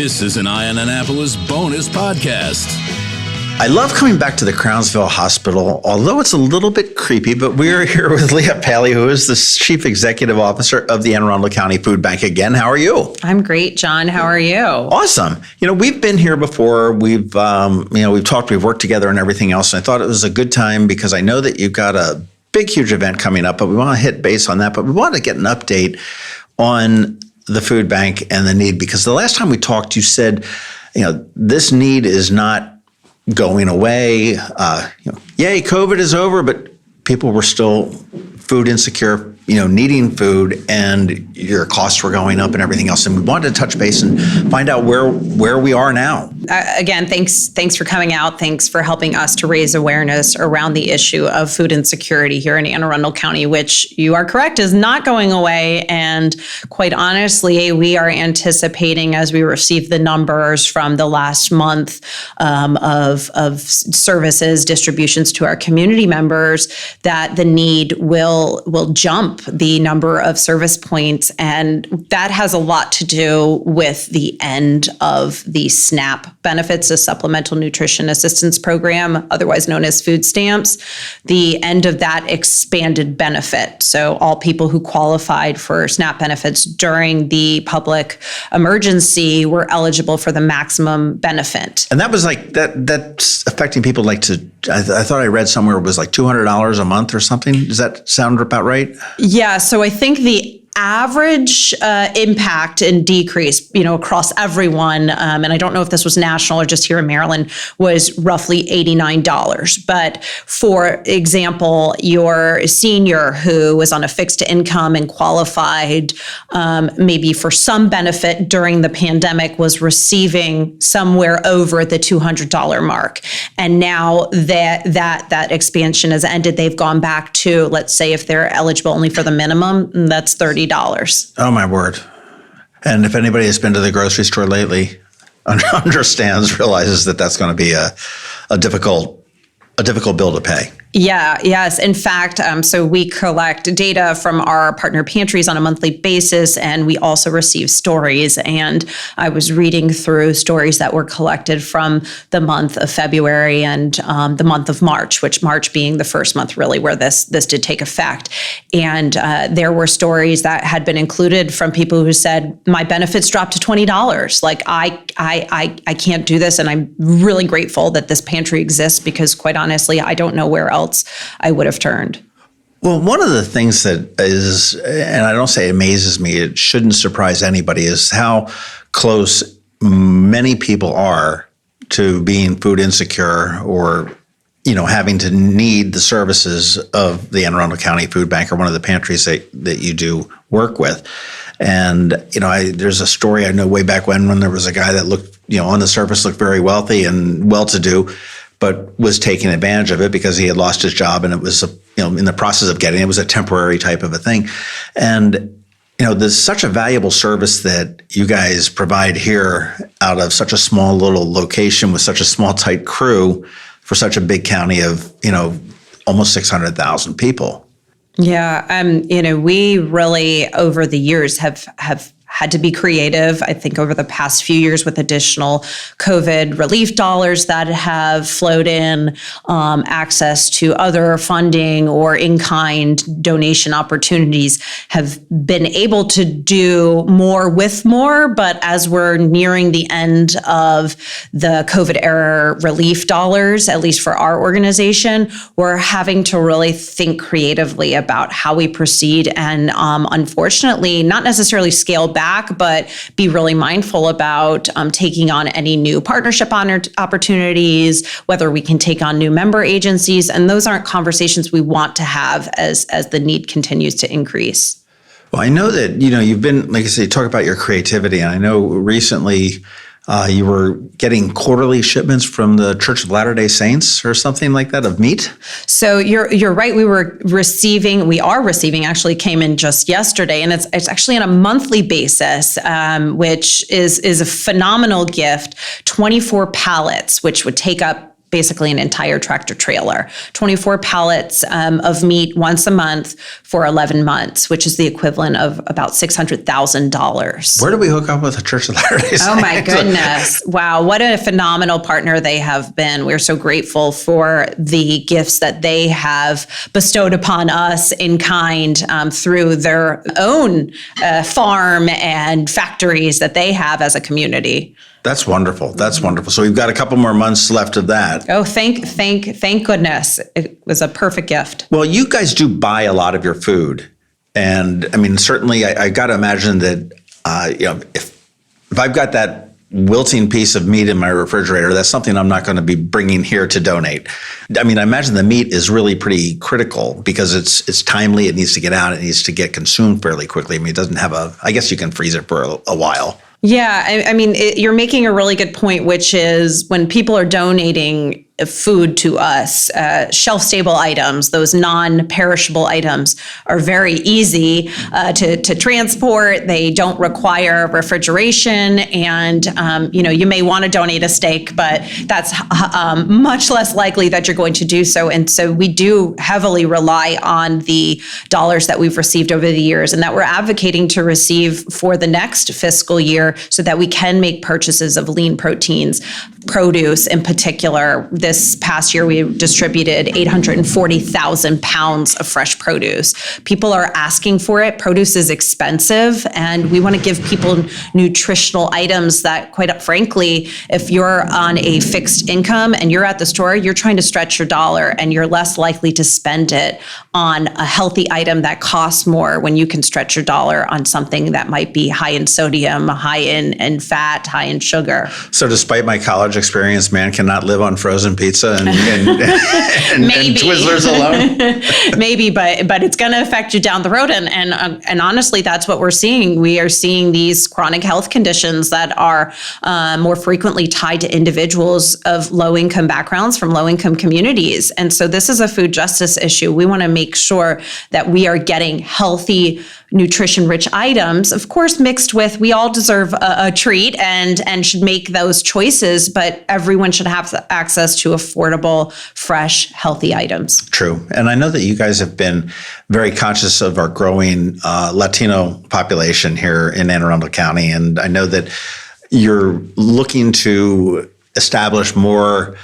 This is an Eye on Annapolis bonus podcast. I love coming back to the Crownsville Hospital, although it's a little bit creepy, but we're here with Leah Paley, who is the Chief Executive Officer of the Anne Arundel County Food Bank. Again, how are you? I'm great, John. How are you? Awesome. We've been here before. We've talked, we've worked together and everything else. And I thought it was a good time because I know that you've got a big, huge event coming up, but we want to hit base on that. But we want to get an update on the food bank and the need, because the last time we talked, you said, this need is not going away. Yay, COVID is over, but people were still food insecure, needing food, and your costs were going up and everything else. And we wanted to touch base and find out where we are now. Again, thanks for coming out. Thanks for helping us to raise awareness around the issue of food insecurity here in Anne Arundel County, which you are correct is not going away. And quite honestly, we are anticipating, as we receive the numbers from the last month of services distributions to our community members, that the need will jump the number of service points. And that has a lot to do with the end of the SNAP benefits, the Supplemental Nutrition Assistance Program, otherwise known as food stamps, the end of that expanded benefit. So all people who qualified for SNAP benefits during the public emergency were eligible for the maximum benefit. And that was that's affecting people I thought I read somewhere it was like $200 a month or something. Does that sound about right? Yeah. So I think the average impact and decrease, across everyone, and I don't know if this was national or just here in Maryland, was roughly $89. But for example, your senior who was on a fixed income and qualified maybe for some benefit during the pandemic was receiving somewhere over the $200 mark. And now that expansion has ended, they've gone back to, let's say if they're eligible only for the minimum, that's $30. Oh, my word. And if anybody has been to the grocery store lately, realizes that that's going to be a difficult bill to pay. Yeah, yes. In fact, so we collect data from our partner pantries on a monthly basis, and we also receive stories. And I was reading through stories that were collected from the month of February and the month of March, which March being the first month really where this did take effect. And there were stories that had been included from people who said, my benefits dropped to $20. Like I can't do this. And I'm really grateful that this pantry exists because quite honestly, I don't know where else I would have turned. Well, one of the things that is, and I don't say amazes me, it shouldn't surprise anybody, is how close many people are to being food insecure or, having to need the services of the Anne Arundel County Food Bank or one of the pantries that you do work with. And, there's a story I know way back when there was a guy that looked, on the surface looked very wealthy and well-to-do, but was taking advantage of it because he had lost his job and it was, in the process of getting it was a temporary type of a thing. And, there's such a valuable service that you guys provide here out of such a small little location with such a small, tight crew for such a big county of, almost 600,000 people. Yeah. We really over the years have had to be creative, I think, over the past few years with additional COVID relief dollars that have flowed in, access to other funding or in-kind donation opportunities, have been able to do more with more. But as we're nearing the end of the COVID era relief dollars, at least for our organization, we're having to really think creatively about how we proceed and unfortunately, not necessarily scale back, but be really mindful about taking on any new partnership opportunities, whether we can take on new member agencies. And those aren't conversations we want to have as the need continues to increase. Well, I know that, you've been, like I say, talk about your creativity. And I know recently you were getting quarterly shipments from the Church of Latter-day Saints or something like that of meat. So you're right. We are receiving, actually came in just yesterday, and it's actually on a monthly basis, which is a phenomenal gift. 24 pallets, which would take up basically an entire tractor trailer, 24 pallets of meat once a month for 11 months, which is the equivalent of about $600,000. Where do we hook up with the Church of Latter-day Saints? Oh my goodness. Wow. What a phenomenal partner they have been. We're so grateful for the gifts that they have bestowed upon us in kind through their own farm and factories that they have as a community. That's wonderful. That's wonderful. So we've got a couple more months left of that. Oh, thank goodness. It was a perfect gift. Well, you guys do buy a lot of your food. And I mean, certainly I got to imagine that, if I've got that wilting piece of meat in my refrigerator, that's something I'm not going to be bringing here to donate. I mean, I imagine the meat is really pretty critical because it's timely. It needs to get out. It needs to get consumed fairly quickly. I mean, it doesn't have I guess you can freeze it for a while. Yeah, I mean, you're making a really good point, which is when people are donating food to us, shelf-stable items, those non-perishable items are very easy to transport. They don't require refrigeration. And, you may want to donate a steak, but that's much less likely that you're going to do so. And so we do heavily rely on the dollars that we've received over the years and that we're advocating to receive for the next fiscal year so that we can make purchases of lean proteins, produce in particular. This past year, we distributed 840,000 pounds of fresh produce. People are asking for it. Produce is expensive, and we want to give people nutritional items that, quite frankly, if you're on a fixed income and you're at the store, you're trying to stretch your dollar, and you're less likely to spend it on a healthy item that costs more when you can stretch your dollar on something that might be high in sodium, high in fat, high in sugar. So despite my college experience, man cannot live on frozen pizza and Twizzlers alone? Maybe, but it's going to affect you down the road. And honestly, that's what we're seeing. We are seeing these chronic health conditions that are more frequently tied to individuals of low-income backgrounds from low-income communities. And so this is a food justice issue. We want to make sure that we are getting healthy, nutrition-rich items, of course, mixed with, we all deserve a treat and should make those choices, but everyone should have access to affordable, fresh, healthy items. True. And I know that you guys have been very conscious of our growing Latino population here in Anne Arundel County. And I know that you're looking to establish more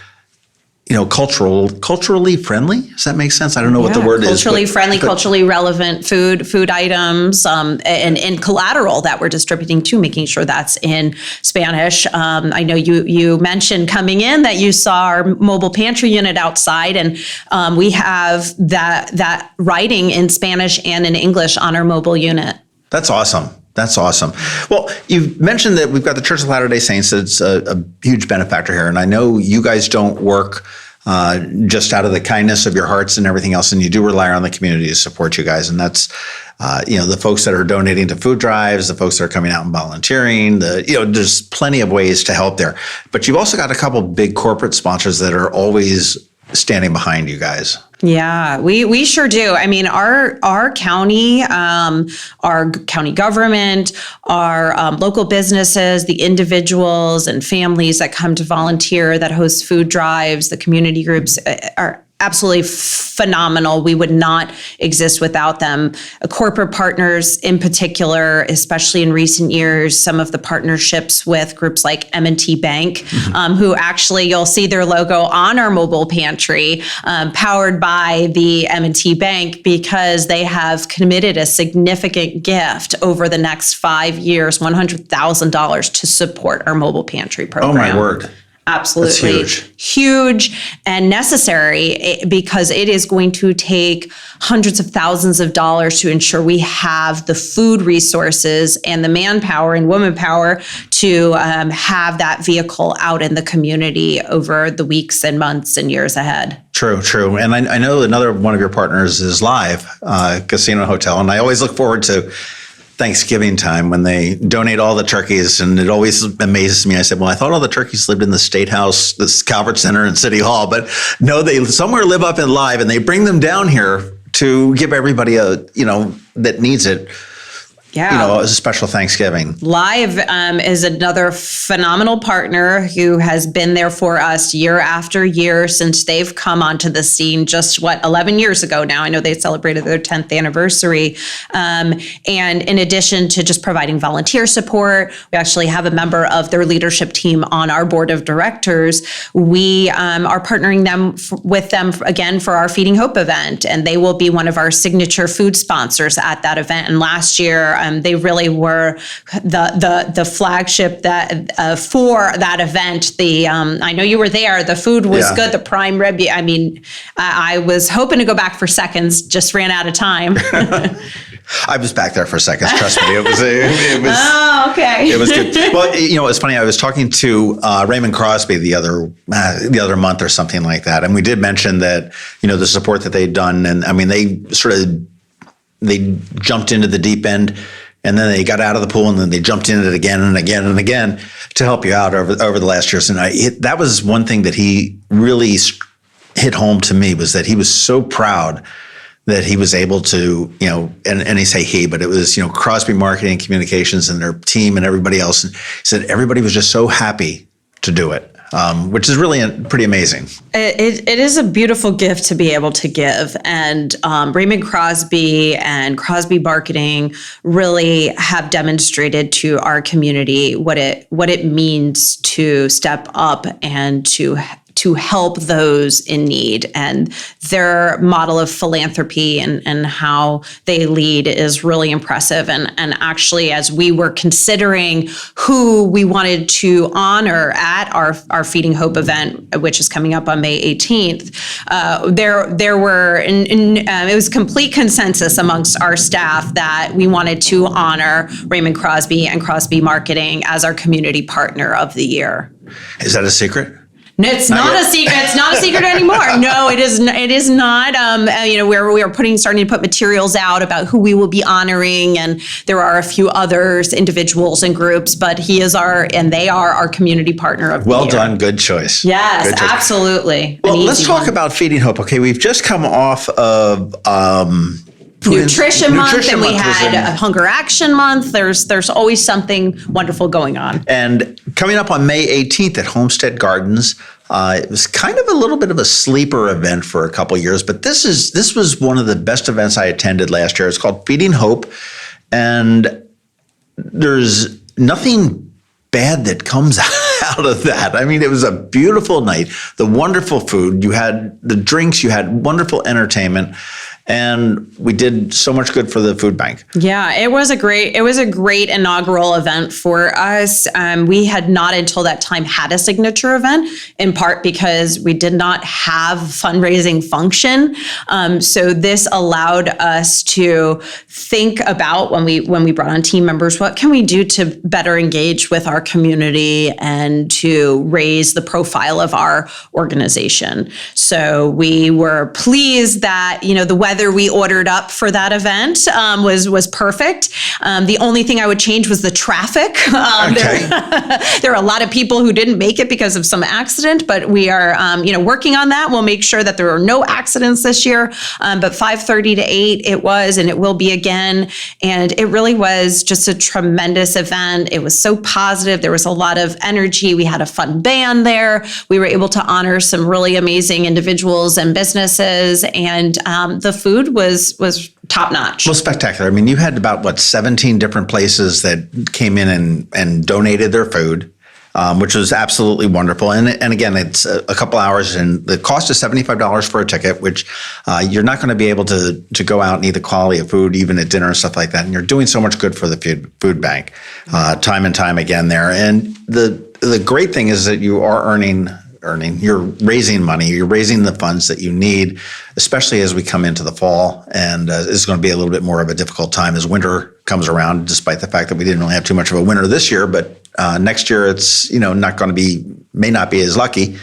culturally friendly. Does that make sense? I don't know what the word is. Culturally friendly, culturally relevant food items, and collateral that we're distributing too, making sure that's in Spanish. I know you mentioned coming in that you saw our mobile pantry unit outside, and we have that writing in Spanish and in English on our mobile unit. That's awesome. That's awesome. Well, you've mentioned that we've got the Church of Latter-day Saints. It's a huge benefactor here. And I know you guys don't work just out of the kindness of your hearts and everything else. And you do rely on the community to support you guys. And that's, the folks that are donating to food drives, the folks that are coming out and volunteering, there's plenty of ways to help there. But you've also got a couple big corporate sponsors that are always standing behind you guys. Yeah, we sure do. I mean, our county, our county government, our local businesses, the individuals and families that come to volunteer, that host food drives, the community groups are absolutely phenomenal. We would not exist without them. Corporate partners in particular, especially in recent years, some of the partnerships with groups like M&T Bank, who actually, you'll see their logo on our mobile pantry, powered by the M&T Bank, because they have committed a significant gift over the next 5 years, $100,000 to support our mobile pantry program. Oh, my word. Absolutely. That's huge and necessary, because it is going to take hundreds of thousands of dollars to ensure we have the food resources and the manpower and woman power to have that vehicle out in the community over the weeks and months and years ahead. True. And I know another one of your partners is Live Casino Hotel, and I always look forward to Thanksgiving time when they donate all the turkeys, and it always amazes me. I said, well, I thought all the turkeys lived in the State House, the Calvert Center, and City Hall, but no, they somewhere live up in Live, and they bring them down here to give everybody that needs it a special Thanksgiving. Live is another phenomenal partner who has been there for us year after year since they've come onto the scene just 11 years ago now. I know they celebrated their 10th anniversary. And in addition to just providing volunteer support, we actually have a member of their leadership team on our board of directors. We are partnering with them again for our Feeding Hope event, and they will be one of our signature food sponsors at that event. And last year, they really were the flagship that for that event. I know you were there. The food was good. The prime rib. I mean, I was hoping to go back for seconds. Just ran out of time. I was back there for seconds. Trust me, it was. Oh, okay. It was good. Well, it's funny. I was talking to Raymond Crosby the other month or something like that, and we did mention that the support that they'd done, and I mean they jumped into the deep end, and then they got out of the pool, and then they jumped into it again and again and again to help you out over the last years. And that was one thing that he really hit home to me, was that he was so proud that he was able to, and he say he, but it was, Crosby Marketing and Communications and their team and everybody else. And he said everybody was just so happy to do it. Which is really pretty amazing. It is a beautiful gift to be able to give. And Raymond Crosby and Crosby Marketing really have demonstrated to our community what it means to step up and to help those in need. And their model of philanthropy and how they lead is really impressive. And actually, as we were considering who we wanted to honor at our Feeding Hope event, which is coming up on May 18th, there were, it was complete consensus amongst our staff that we wanted to honor Raymond Crosby and Crosby Marketing as our community partner of the year. Is that a secret? No, it's not a secret. It's not a secret anymore. No, it is. It is not. We are starting to put materials out about who we will be honoring, and there are a few others, individuals and groups. But they are our community partner of the year. Well done. Good choice. Yes, good choice. Absolutely. Well, let's talk about Feeding Hope. Okay, we've just come off of. Nutrition Month, and we had a Hunger Action Month. There's always something wonderful going on. And coming up on May 18th at Homestead Gardens, it was kind of a little bit of a sleeper event for a couple of years, but this was one of the best events I attended last year. It's called Feeding Hope, and there's nothing bad that comes out of that. I mean, it was a beautiful night, the wonderful food, you had the drinks, you had wonderful entertainment. And we did so much good for the food bank. Yeah, it was a great inaugural event for us. We had not until that time had a signature event, in part because we did not have fundraising function. So this allowed us to think about when we brought on team members, what can we do to better engage with our community and to raise the profile of our organization. So we were pleased that, the weather we ordered up for that event was perfect. The only thing I would change was the traffic. There are a lot of people who didn't make it because of some accident, but we are working on that. We'll make sure that there are no accidents this year. But 5:30 to 8 it was, and it will be again. And it really was just a tremendous event. It was so positive. There was a lot of energy. We had a fun band there. We were able to honor some really amazing individuals and businesses, and the food was top notch. Well, spectacular. I mean, you had about 17 different places that came in and donated their food, which was absolutely wonderful. And again, it's a couple hours, and the cost is $75 for a ticket, which you're not going to be able to go out and eat the quality of food, even at dinner and stuff like that. And you're doing so much good for the food bank, time and time again there. And the great thing is that you are earning, you're raising money, you're raising the funds that you need, especially as we come into the fall. And it's going to be a little bit more of a difficult time as winter comes around, despite the fact that we didn't really have too much of a winter this year. But next year, it's may not be as lucky.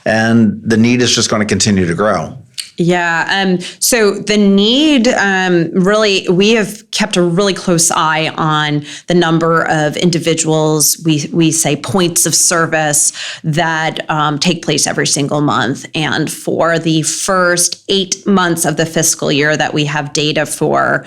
And the need is just going to continue to grow. Yeah. So the need, really, we have kept a really close eye on the number of individuals, we say points of service that take place every single month. And for the first 8 months of the fiscal year that we have data for,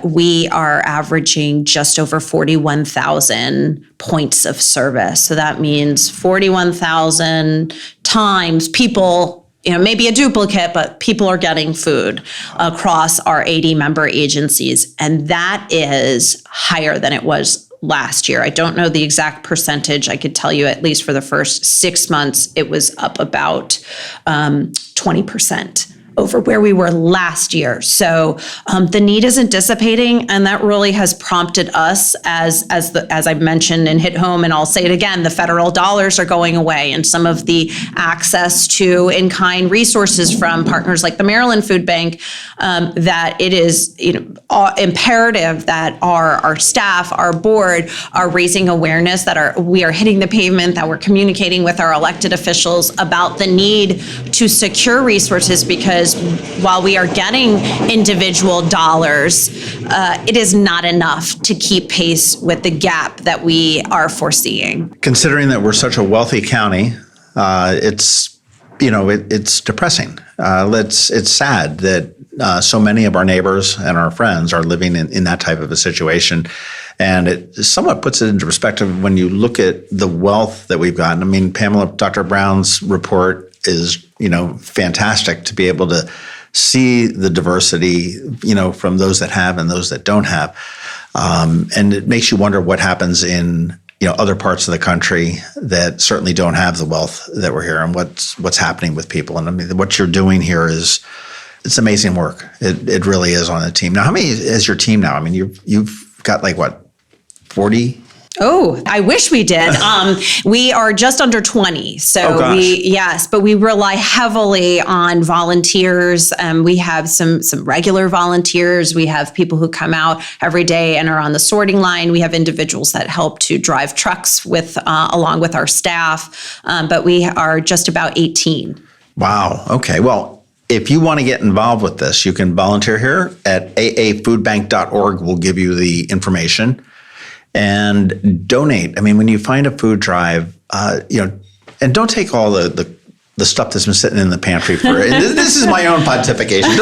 we are averaging just over 41,000 points of service. So that means 41,000 times people, maybe a duplicate, but people are getting food across our 80 member agencies. And that is higher than it was last year. I don't know the exact percentage. I could tell you at least for the first 6 months, it was up about 20% over where we were last year. So the need isn't dissipating, and that really has prompted us, as I mentioned and hit home, and I'll say it again, the federal dollars are going away, and some of the access to in-kind resources from partners like the Maryland Food Bank, that it is imperative that our staff, our board, are raising awareness, that we are hitting the pavement, that we're communicating with our elected officials about the need to secure resources, because while we are getting individual dollars, it is not enough to keep pace with the gap that we are foreseeing. Considering that we're such a wealthy county, it's depressing. It's sad that so many of our neighbors and our friends are living in that type of a situation. And it somewhat puts it into perspective when you look at the wealth that we've gotten. I mean, Dr. Brown's report is, fantastic to be able to see the diversity, from those that have and those that don't have. And it makes you wonder what happens in, other parts of the country that certainly don't have the wealth that we're here, and what's happening with people. And I mean, what you're doing here it's amazing work. It really is on the team. Now, how many is your team now? I mean, you've got 40? Oh, I wish we did. We are just under 20. So but we rely heavily on volunteers. We have some regular volunteers. We have people who come out every day and are on the sorting line. We have individuals that help to drive trucks along with our staff. But we are just about 18. Wow. Okay. Well, if you want to get involved with this, you can volunteer here at aafoodbank.org. We'll give you the information. And donate. I mean, when you find a food drive, and don't take all the stuff that's been sitting in the pantry for. This is my own pontification.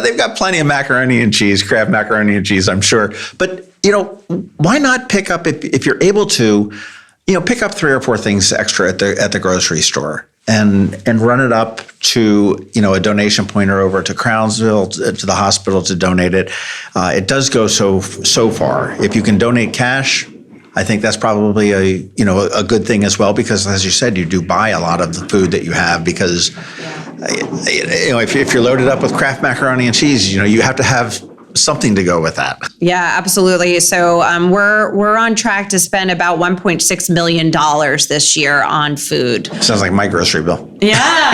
They've got plenty of macaroni and cheese, Kraft macaroni and cheese, I'm sure. But why not pick up if you're able to, pick up 3 or 4 things extra at the grocery store. And run it up to, a donation pointer over to Crownsville, to the hospital to donate it. It does go so far. If you can donate cash, I think that's probably a good thing as well, because as you said, you do buy a lot of the food that you have, because if you're loaded up with Kraft macaroni and cheese, you have to have something to go with that. Yeah, absolutely. So we're on track to spend about $1.6 million this year on food. Sounds like my grocery bill. Yeah,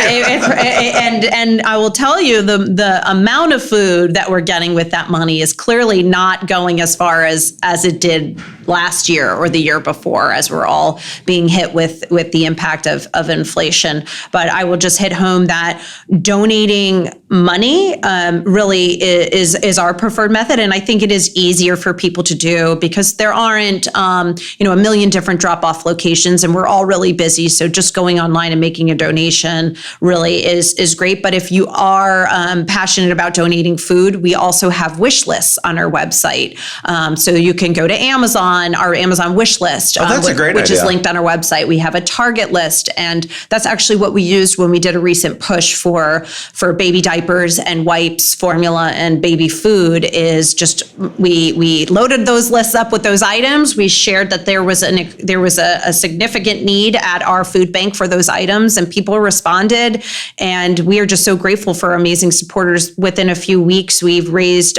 and I will tell you, the amount of food that we're getting with that money is clearly not going as far as it did last year or the year before, as we're all being hit with the impact of inflation. But I will just hit home that donating money really is our preferred method, and I think it is easier for people to do because there aren't a million different drop-off locations, and we're all really busy. So just going online and making a donation really is great. But if you are passionate about donating food, we also have wish lists on our website. So you can go to Amazon, our Amazon wish list, that's a great which idea. Is linked on our website. We have a Target list, and that's actually what we used when we did a recent push for baby diapers and wipes, formula, and baby food. Is just we loaded those lists up with those items. We shared that there was a significant need at our food bank for those items, and people responded. And we are just so grateful for our amazing supporters. Within a few weeks, we've raised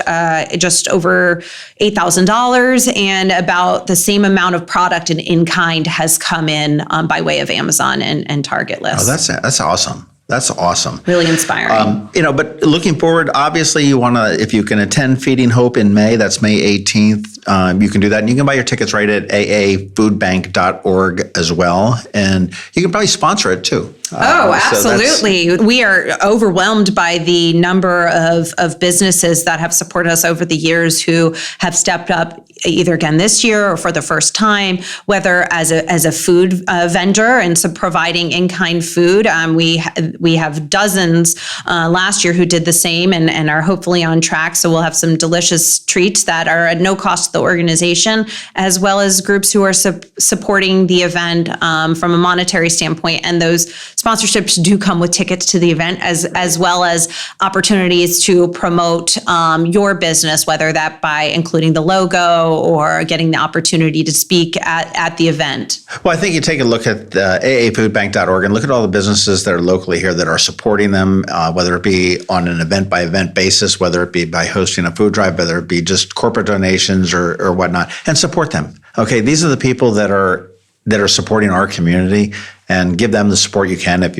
just over $8,000, and about the same amount of product and in-kind has come in by way of Amazon and Target lists. Oh, that's awesome. That's awesome. Really inspiring. But looking forward, obviously you want to, if you can attend Feeding Hope in May, that's May 18th, you can do that. And you can buy your tickets right at aafoodbank.org as well. And you can probably sponsor it too. Absolutely. We are overwhelmed by the number of businesses that have supported us over the years who have stepped up either again this year or for the first time, whether as a food vendor and so providing in-kind food. We have dozens last year who did the same and are hopefully on track. So we'll have some delicious treats that are at no cost to the organization, as well as groups who are supporting the event from a monetary standpoint. And those sponsorships do come with tickets to the event, as well as opportunities to promote your business, whether that by including the logo or getting the opportunity to speak at the event. Well, I think you take a look at aafoodbank.org and look at all the businesses that are locally here that are supporting them, whether it be on an event-by-event basis, whether it be by hosting a food drive, whether it be just corporate donations or whatnot, and support them. Okay, these are the people that are supporting our community, and give them the support you can if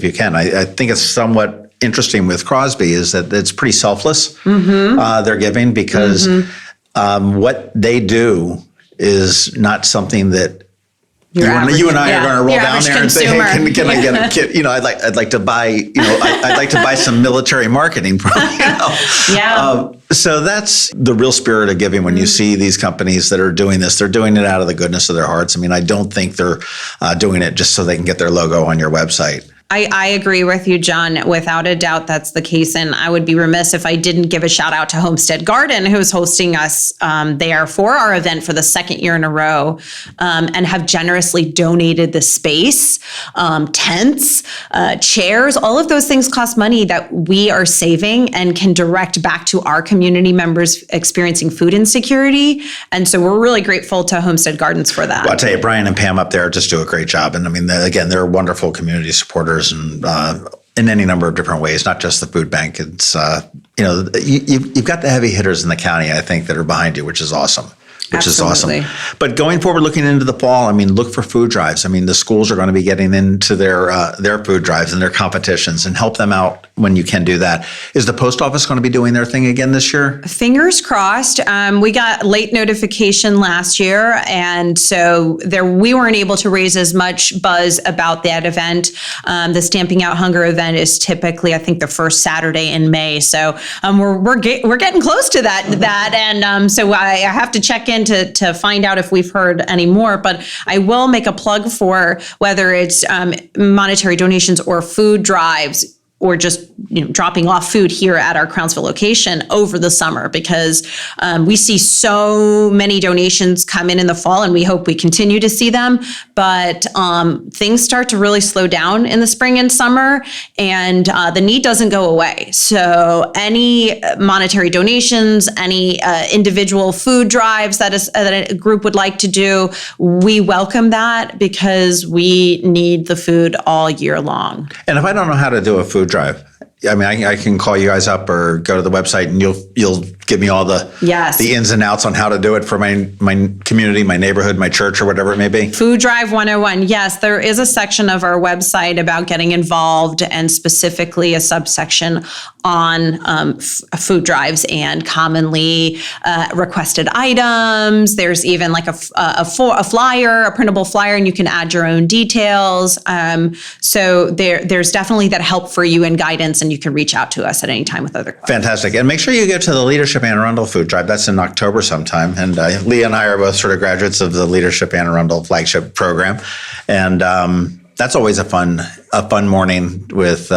you can. I think it's somewhat interesting with Crosby is that it's pretty selfless. They're giving because what they do is not something that you and I are going to roll down there and say, "Hey, can I get a kit?" I'd like to buy. I'd like to buy some military marketing from. So that's the real spirit of giving. When you see these companies that are doing this, they're doing it out of the goodness of their hearts. I mean, I don't think they're doing it just so they can get their logo on your website. I agree with you, John. Without a doubt, that's the case. And I would be remiss if I didn't give a shout out to Homestead Garden, who's hosting us there for our event for the second year in a row, and have generously donated the space, tents, chairs. All of those things cost money that we are saving and can direct back to our community members experiencing food insecurity. And so we're really grateful to Homestead Gardens for that. Well, I'll tell you, Brian and Pam up there just do a great job. And I mean, again, they're wonderful community supporters. And in any number of different ways, not just the food bank. It's you've got the heavy hitters in the county, I think, that are behind you, which is awesome. Absolutely. But going forward, looking into the fall, I mean, look for food drives. I mean, the schools are going to be getting into their food drives and their competitions, and help them out when you can do that. Is the post office going to be doing their thing again this year? Fingers crossed. We got late notification last year, and so we weren't able to raise as much buzz about that event. The Stamping Out Hunger event is typically, I think, the first Saturday in May. So we're getting close to that, and so I have to check in to find out if we've heard any more. But I will make a plug for whether it's monetary donations or food drives, or just dropping off food here at our Crownsville location over the summer, because we see so many donations come in the fall, and we hope we continue to see them. But things start to really slow down in the spring and summer, and the need doesn't go away. So any monetary donations, any individual food drives that a group would like to do, we welcome that, because we need the food all year long. And if I don't know how to do a food drive, I mean, I can call you guys up or go to the website, and you'll give me all the ins and outs on how to do it for my community, my neighborhood, my church, or whatever it may be. Food Drive 101. Yes, there is a section of our website about getting involved, and specifically a subsection on food drives and commonly requested items. There's even like a flyer, a printable flyer, and you can add your own details. So there's definitely that help for you and guidance, and you can reach out to us at any time with other questions. Fantastic. And make sure you go to the Leadership Anne Arundel Food Drive. That's in October sometime. And Leah and I are both sort of graduates of the Leadership Anne Arundel flagship program. And that's always a fun morning with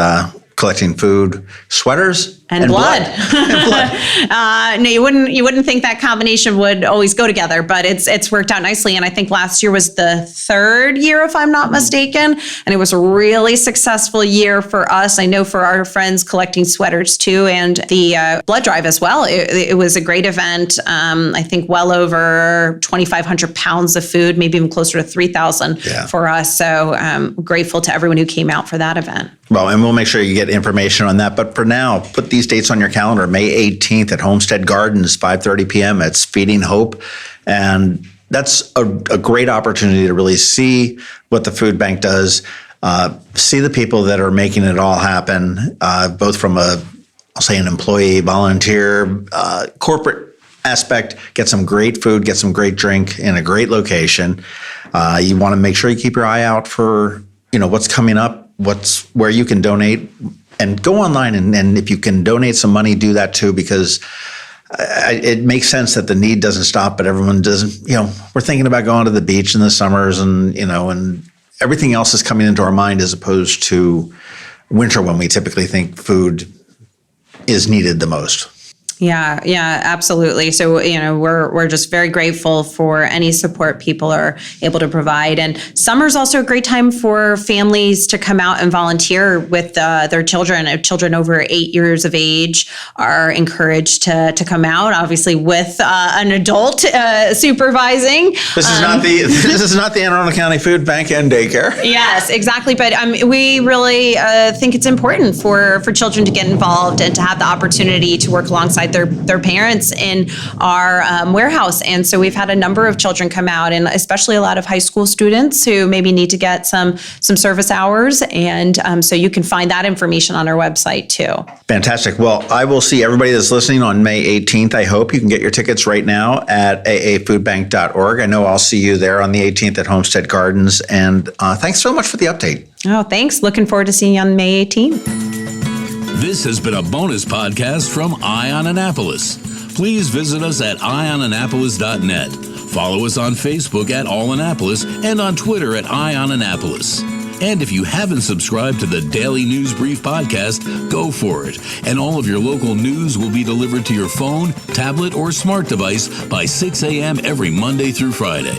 collecting food, sweaters, and blood. And blood. No, you wouldn't think that combination would always go together, but it's worked out nicely. And I think last year was the third year, if I'm not mistaken, and it was a really successful year for us. I know for our friends collecting sweaters too, and the blood drive as well. It was a great event. I think well over 2,500 pounds of food, maybe even closer to 3,000 for us. So grateful to everyone who came out for that event. Well, and we'll make sure you get information on that. But for now, put these dates on your calendar. May 18th at Homestead Gardens, 5:30 p.m. It's Feeding Hope. And that's a great opportunity to really see what the food bank does, see the people that are making it all happen, both from I'll say an employee, volunteer, corporate aspect, get some great food, get some great drink in a great location. You want to make sure you keep your eye out for, what's coming up where you can donate, and go online and if you can donate some money, do that too, because it makes sense that the need doesn't stop, but everyone doesn't. We're thinking about going to the beach in the summers, and and everything else is coming into our mind as opposed to winter when we typically think food is needed the most. Yeah, absolutely. So, we're just very grateful for any support people are able to provide. And summer's also a great time for families to come out and volunteer with their children. Children over 8 years of age are encouraged to come out, obviously with an adult supervising. This is not the Anne Arundel County Food Bank and Daycare. Yes, exactly. But we really think it's important for children to get involved and to have the opportunity to work alongside their parents in our warehouse. And so we've had a number of children come out, and especially a lot of high school students who maybe need to get some service hours. And so you can find that information on our website too. Fantastic. Well, I will see everybody that's listening on May 18th. I hope you can get your tickets right now at aafoodbank.org. I know I'll see you there on the 18th at Homestead Gardens. And thanks so much for the update. Oh, thanks. Looking forward to seeing you on May 18th. This has been a bonus podcast from Eye on Annapolis. Please visit us at eyeonannapolis.net. Follow us on Facebook at All Annapolis and on Twitter at Eye on Annapolis. And if you haven't subscribed to the Daily News Brief podcast, go for it. And all of your local news will be delivered to your phone, tablet, or smart device by 6 a.m. every Monday through Friday.